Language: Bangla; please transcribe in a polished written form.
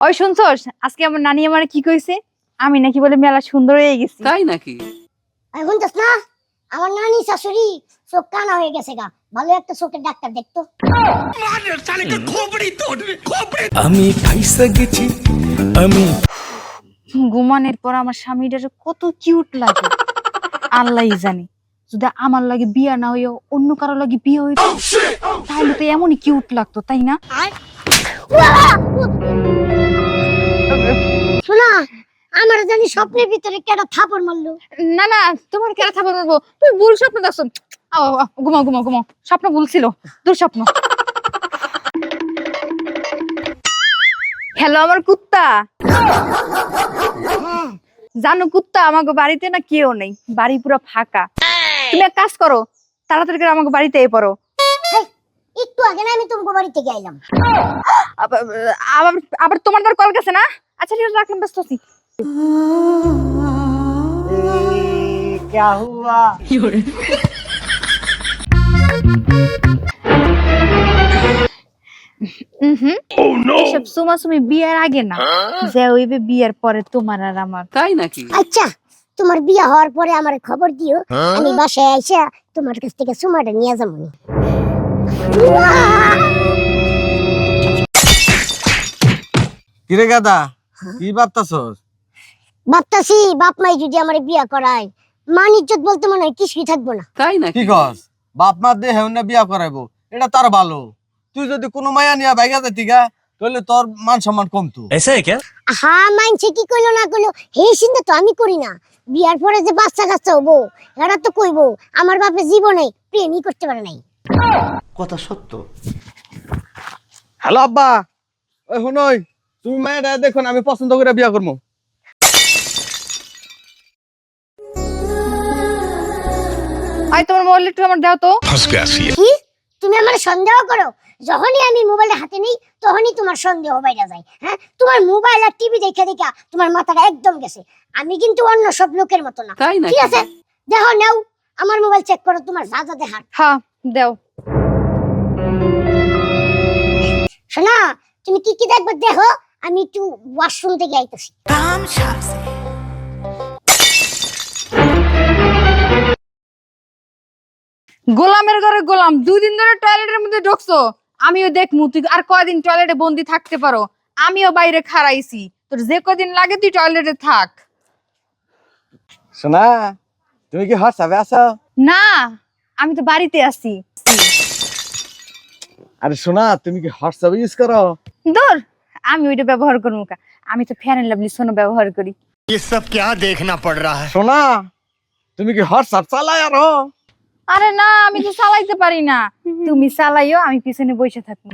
ওই শুনছস আজকে আমার নানি আমার কি কইছে আমি নাকি বলে মেলা সুন্দর হয়ে গেছি। তাই নাকি? এখন যাস না আমার নানি শাশুড়ি চোখ কানা হয়ে গেছে গা, ভালো একটা চোখের ডাক্তার দেখতো। আমি ফাইসা গেছি আমি। ঘুমানোর পর আমার স্বামীটার কত কিউট লাগে আল্লাহই জানে। যদি আমার লাগে বিয়া না হইও অন্য কারো লাগে বিয়ে হইতো তাহলে তো এমনই কিউট লাগতো, তাই না? শোনা, আমার জানি স্বপ্নের ভিতরে কেডা থাপড় মারলো। না না, তোমার কেন থাকবো বলবো? তুমি ভুল স্বপ্ন দেখছো। ঘুমাও ঘুমাও ঘুমাও, স্বপ্ন ভুল ছিল, দুঃস্বপ্ন। হ্যালো আমার কুত্তা। জানো কুত্তা আমাকে বাড়িতে না কেউ নেই, বাড়ি পুরো ফাঁকা। তুমি এক কাজ করো, তাড়াতাড়ি করে আমাকে বাড়িতে পড়ো। একটু আগে না আমি তোমাকে বাড়ি থেকে আইলাম। আবার আবার আবার তোমার তার কল গেছে না? আচ্ছা ঠিক আছে, রাখলাম, ব্যস্ত আছি। क्या हुआ? এসব সুমাসুমি বিয়ের আগে না, যে হইবে বিয়ের পরে তোমার আর আমার। তাই নাকি? আচ্ছা, তোমার বিয়ে হওয়ার পরে আমার খবর দিও, আমি বাসায় আইসা তোমার কাছ থেকে সুমাটা নিয়ে যাবো। কিরে গাদা, কি ভাবতাছস? ভাবতাছি বাপ মাই যদি আমার বিয়ে করায় মান ইজ্জত বলতে মনে হয় কিছুই থাকবো না। তাই কি নাকি? কস? বাপ মা দে হেউনা বিয়া করাইবো, এটা তার ভালো। তুই যদি কোনো মায়া নিয়া বাইগা যাতি গা, তাহলে তোর মান সম্মান কমতো। ऐसा है क्या? হ্যাঁ, মানছে কি কইলো না কইলো এই চিন্তা তো আমি করি না। বিয়ার পরে যে বাচ্চা কাচ্চা হবো এরা তো কইবো আমার বাপে জীবনে প্রেমই করতে পারে নাই। কথা সত্য। হ্যালো আব্বা, ওই শুনই, তুমি মায়াটা দেখুন, আমি পছন্দ করে বিয়া করবো। আই তোমার মোবাইল একটু আমার দাও তো। কি তুমি আমার সন্দেহ করো? যখনই আমি মোবাইল হাতে নেই তখনই তোমার সন্দেহ বাইরে যায়। হ্যাঁ, তোমার মোবাইল আর টিভি দেখে দেখে তোমার মাথাটা একদম গেছে। আমি কিন্তু অন্য সব লোকের মতো না। তাই নাকি? ঠিক আছে, দেখো নাও আমার মোবাইল চেক করো, তোমার যা যা দেখার। হ্যাঁ দাও। শোনা, তুমি কি কি দেখবে দেখো, আমি একটু ওয়াশরুম থেকে আইতেছি। গোলামের ঘরে গোলাম, 2 দিন ধরে টয়লেটের মধ্যে ঢুকছো। আমিও দেখমু তুই আর কয়দিন টয়লেটে বন্দি থাকতে পারো। আমিও বাইরে খাড়াইছি, তোর যে কয়দিন লাগে তুই টয়লেটে থাক। শোনা, তুমি কি হোয়াটসঅ্যাপে আছো? না, আমি তো বাড়িতে আছি। আরে শোনা, তুমি কি হোয়াটসঅ্যাপ ইউজ করো? দূর, আমি ওইটা ব্যবহার করবো কা? আমি তো ফেয়ার এন্ড লাভলি সোনা ব্যবহার করি। ये सब क्या देखना पड़ रहा है? শোনা, তুমি কি হোয়াটসঅ্যাপ চালাই আরো? আরে না, আমি তো চালাইতে পারি না। তুমি চালাইও, আমি পিছনে বসে থাকবো।